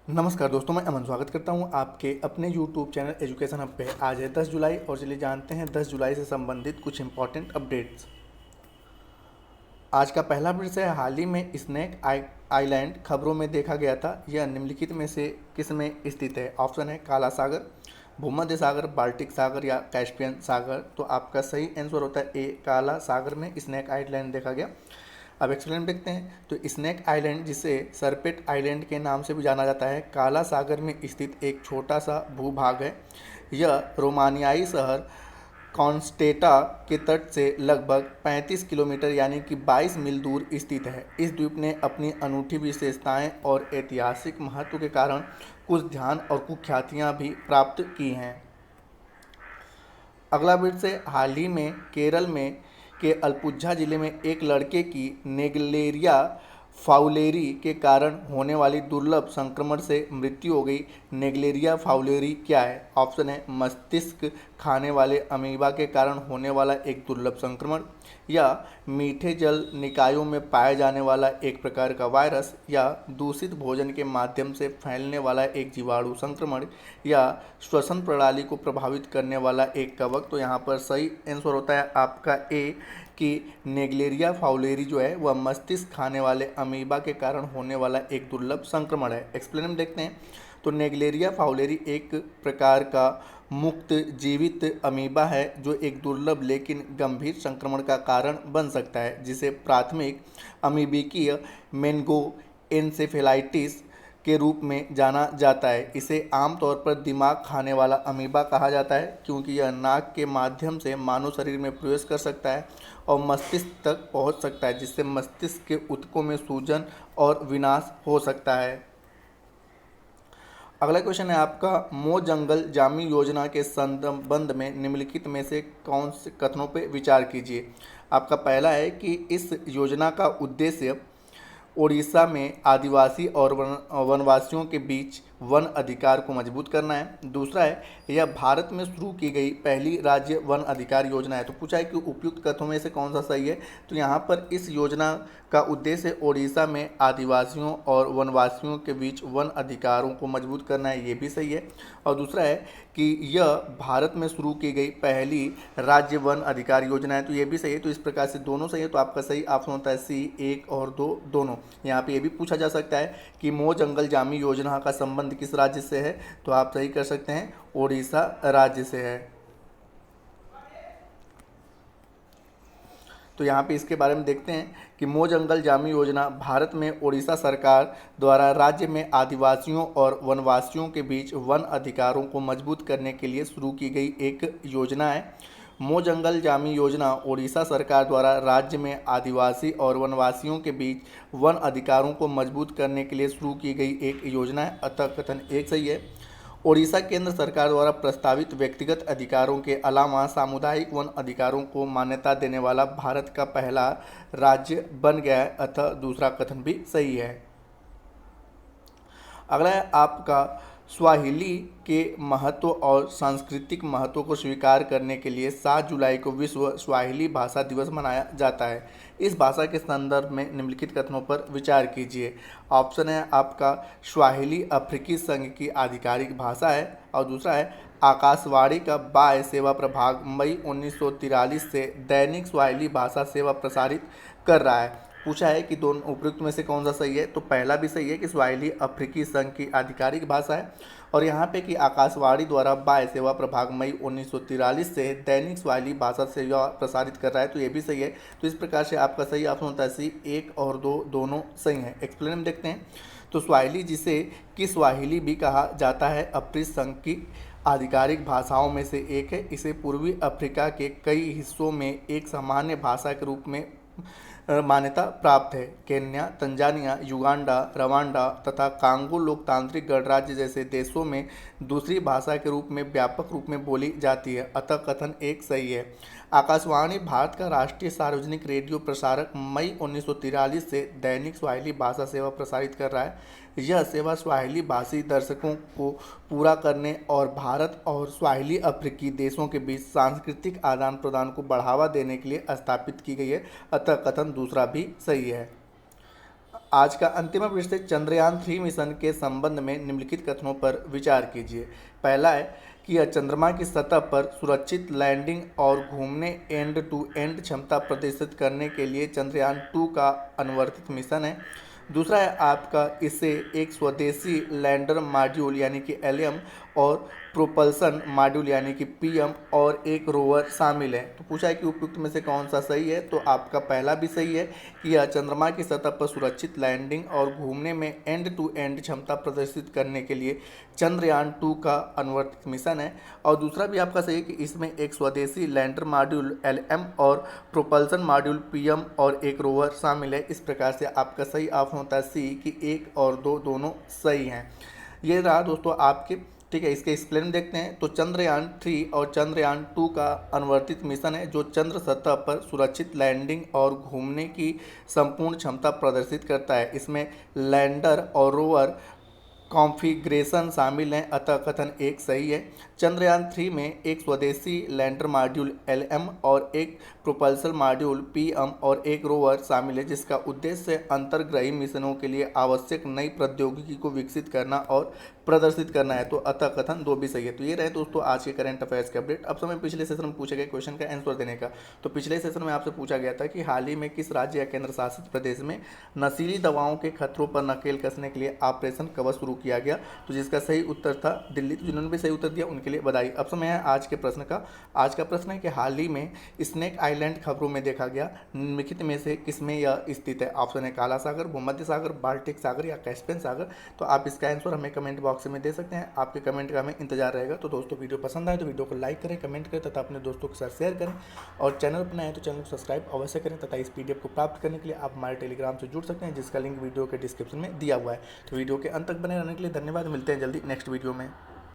नमस्कार दोस्तों, मैं अमन स्वागत करता हूं आपके अपने YouTube चैनल एजुकेशन हब पे। आज है 10 जुलाई और चलिए जानते हैं 10 जुलाई से संबंधित कुछ इंपॉर्टेंट अपडेट्स। आज का पहला विषय है, हाल ही में स्नैक आइलैंड खबरों में देखा गया था। यह निम्नलिखित में से किस में स्थित है? ऑप्शन है काला सागर, भूमध्य सागर, बाल्टिक सागर या कैस्पियन सागर। तो आपका सही आंसर होता है ए, काला सागर में स्नैक आइलैंड देखा गया। अब एक्सप्लेन देखते हैं। तो स्नैक आइलैंड, जिसे सरपेट आइलैंड के नाम से भी जाना जाता है, काला सागर में स्थित एक छोटा सा भूभाग है। यह रोमानियाई शहर कॉन्स्टेटा के तट से लगभग 35 किलोमीटर यानी कि 22 मील दूर स्थित है। इस द्वीप ने अपनी अनूठी विशेषताएं और ऐतिहासिक महत्व के कारण कुछ ध्यान और कुख्यातियां भी प्राप्त की हैं। अगला विषय, हाल ही में केरल में के अल्पुझा जिले में एक लड़के की नेग्लेरिया फाउलेरी के कारण होने वाली दुर्लभ संक्रमण से मृत्यु हो गई। नेग्लेरिया फाउलेरी क्या है? ऑप्शन है मस्तिष्क खाने वाले अमीबा के कारण होने वाला एक दुर्लभ संक्रमण, या मीठे जल निकायों में पाए जाने वाला एक प्रकार का वायरस, या दूषित भोजन के माध्यम से फैलने वाला एक जीवाणु संक्रमण, या श्वसन प्रणाली को प्रभावित करने वाला एक कवक। तो यहाँ पर सही आंसर होता है आपका ए कि नेग्लेरिया फाउलेरी जो है वह मस्तिष्क खाने वाले अमीबा के कारण होने वाला एक दुर्लभ संक्रमण है। एक्सप्लेन देखते हैं। तो नेग्लेरिया फाउलेरी एक प्रकार का मुक्त जीवित अमीबा है जो एक दुर्लभ लेकिन गंभीर संक्रमण का कारण बन सकता है, जिसे प्राथमिक अमीबिकीय मेनिंगो एन्सेफेलाइटिस के रूप में जाना जाता है। इसे आमतौर पर दिमाग खाने वाला अमीबा कहा जाता है, क्योंकि यह नाक के माध्यम से मानव शरीर में प्रवेश कर सकता है और मस्तिष्क तक पहुंच सकता है, जिससे मस्तिष्क के ऊतकों में सूजन और विनाश हो सकता है। अगला क्वेश्चन है आपका, मो जंगल जामी योजना के संबंध में निम्नलिखित में से कौन से कथनों पर विचार कीजिए। आपका पहला है कि इस योजना का उद्देश्य ओडिशा में आदिवासी और वनवासियों के बीच वन अधिकार को मजबूत करना है। दूसरा है, यह भारत में शुरू की गई पहली राज्य वन अधिकार योजना है। तो पूछा है कि उपयुक्त कथनों में से कौन सा सही है। तो यहाँ पर इस योजना का उद्देश्य ओडिशा में आदिवासियों और वनवासियों के बीच वन अधिकारों को मजबूत करना है, ये भी सही है। और दूसरा है कि यह भारत में शुरू की गई पहली राज्य वन अधिकार योजना है, तो ये भी सही है। तो इस प्रकार से दोनों सही है। तो आपका सही ऑप्शन होता है सी, 1 और 2 दोनों। यहाँ पे ये भी पूछा जा सकता है कि मो जंगल जामी योजना का संबंध किस राज्य से है, तो आप सही कर सकते हैं ओडिशा राज्य से है। तो यहाँ पे इसके बारे में देखते हैं कि मो जंगल जामी योजना भारत में ओडिशा सरकार द्वारा राज्य में आदिवासियों और वनवासियों के बीच वन अधिकारों को मजबूत करने के लिए शुरू की गई एक योजना है। मो जंगल जामी योजना ओडिशा सरकार द्वारा राज्य में आदिवासी और वनवासियों के बीच वन अधिकारों को मजबूत करने के लिए शुरू की गई एक योजना है, अतः कथन एक सही है। ओडिशा केंद्र सरकार द्वारा प्रस्तावित व्यक्तिगत अधिकारों के अलावा सामुदायिक वन अधिकारों को मान्यता देने वाला भारत का पहला राज्य बन गया है, अतः दूसरा कथन भी सही है। अगला है आपका, स्वाहिली के महत्व और सांस्कृतिक महत्व को स्वीकार करने के लिए 7 जुलाई को विश्व स्वाहिली भाषा दिवस मनाया जाता है। इस भाषा के संदर्भ में निम्नलिखित कथनों पर विचार कीजिए। ऑप्शन है आपका, स्वाहिली अफ्रीकी संघ की आधिकारिक भाषा है। और दूसरा है, आकाशवाणी का बाह्य सेवा प्रभाग मई 1943 से दैनिक स्वाहिली भाषा सेवा प्रसारित कर रहा है। पूछा है कि दोनों उपयुक्त में से कौन सा सही है। तो पहला भी सही है कि स्वाहिली अफ्रीकी संघ की आधिकारिक भाषा है, और यहाँ पे कि आकाशवाणी द्वारा बाह्य सेवा प्रभाग मई 1943 से दैनिक स्वाहिली भाषा सेवा प्रसारित कर रहा है, तो ये भी सही है। तो इस प्रकार से आपका सही ऑप्शन होता है सी, 1 और 2 दोनों सही हैं। एक्सप्लेन में देखते हैं। तो स्वाहिली, जिसे कि स्वाहिली भी कहा जाता है, अफ्रीकी संघ की आधिकारिक भाषाओं में से एक है। इसे पूर्वी अफ्रीका के कई हिस्सों में एक सामान्य भाषा के रूप में मान्यता प्राप्त है। केन्या, तंजानिया, युगांडा, रवांडा तथा कांगो लोकतांत्रिक गणराज्य जैसे देशों में दूसरी भाषा के रूप में व्यापक रूप में बोली जाती है, अतः कथन एक सही है। आकाशवाणी भारत का राष्ट्रीय सार्वजनिक रेडियो प्रसारक मई 1943 से दैनिक स्वाहिली भाषा सेवा प्रसारित कर रहा है। यह सेवा स्वाहिली भाषी दर्शकों को पूरा करने और भारत और स्वाहिली अफ्रीकी देशों के बीच सांस्कृतिक आदान प्रदान को बढ़ावा देने के लिए स्थापित की गई है, अतः कथन दूसरा भी सही है। आज का अंतिम प्रश्न है, चंद्रयान-3 मिशन के संबंध में निम्नलिखित कथनों पर विचार कीजिए। पहला है कि यह चंद्रमा की सतह पर सुरक्षित लैंडिंग और घूमने एंड टू एंड क्षमता प्रदर्शित करने के लिए चंद्रयान-2 का अनुवर्तित मिशन है। दूसरा है आपका, इसे एक स्वदेशी लैंडर मॉड्यूल यानी कि एलएम और प्रोपल्सन मॉड्यूल यानी कि पीएम और एक रोवर शामिल है। तो पूछा है कि उपयुक्त में से कौन सा सही है, तो आपका पहला भी सही है कि यह चंद्रमा की सतह पर सुरक्षित लैंडिंग और घूमने में एंड टू एंड क्षमता प्रदर्शित करने के लिए चंद्रयान-2 का अनुवर्तित मिशन है। और दूसरा भी आपका सही है कि इसमें एक स्वदेशी लैंडर मॉड्यूल एलएम और प्रोपल्सन मॉड्यूल पीएम और एक रोवर शामिल है। इस प्रकार से आपका सही ऑप्शन होता है सी कि 1 और 2 दोनों सही हैं। ये रहा दोस्तों आपके, ठीक है। इसके एक्सप्लेन देखते हैं। तो चंद्रयान-3 और चंद्रयान-2 का अनुवर्तित मिशन है जो चंद्र सतह पर सुरक्षित लैंडिंग और घूमने की संपूर्ण क्षमता प्रदर्शित करता है। इसमें लैंडर और रोवर कॉन्फ़िगरेशन शामिल हैं, अतः कथन 1 सही है। चंद्रयान-3 में एक स्वदेशी लैंडर मॉड्यूल एलएम और एक प्रोपल्सन मॉड्यूल पीएम और एक रोवर शामिल है, जिसका उद्देश्य अंतर्ग्रही मिशनों के लिए आवश्यक नई प्रौद्योगिकी को विकसित करना और प्रदर्शित करना है। तो अतः कथन 2 भी सही है। तो ये रहे दोस्तों आज के करंट अफेयर्स के अपडेट। अब समय पिछले सेशन में पूछे गए क्वेश्चन का आंसर देने का। तो पिछले सेशन में आपसे पूछा गया था कि हाल ही में किस राज्य या केंद्र शासित प्रदेश में नशीली दवाओं के खतरों पर नकेल कसने के लिए ऑपरेशन कवच शुरू किया गया। तो जिसका सही उत्तर था दिल्ली। तो जिन्होंने भी सही उत्तर दिया उनके लिए बधाई। अब समय है आज के प्रश्न का। आज का प्रश्न है कि हाल ही में स्नेक आइलैंड खबरों में देखा गया, निम्नलिखित में से किसमें यह स्थित है। ऑप्शन है काला सागर, भूमध्य सागर, बाल्टिक सागर या कैस्पियन सागर। तो आप इसका आंसर हमें कमेंट बॉक्स में दे सकते हैं। आपके कमेंट का हमें इंतजार रहेगा। तो दोस्तों वीडियो पसंद आए तो वीडियो को लाइक करें, कमेंट करें तथा अपने दोस्तों के साथ शेयर करें। और चैनल पर नए हैं तो चैनल को सब्सक्राइब अवश्य करें तथा इस पीडीएफ को प्राप्त करने के लिए आप हमारे टेलीग्राम से जुड़ सकते हैं, जिसका लिंक वीडियो के डिस्क्रिप्शन में दिया हुआ है। तो वीडियो के अंत तक बने रहने के लिए धन्यवाद। मिलते हैं जल्दी नेक्स्ट वीडियो में।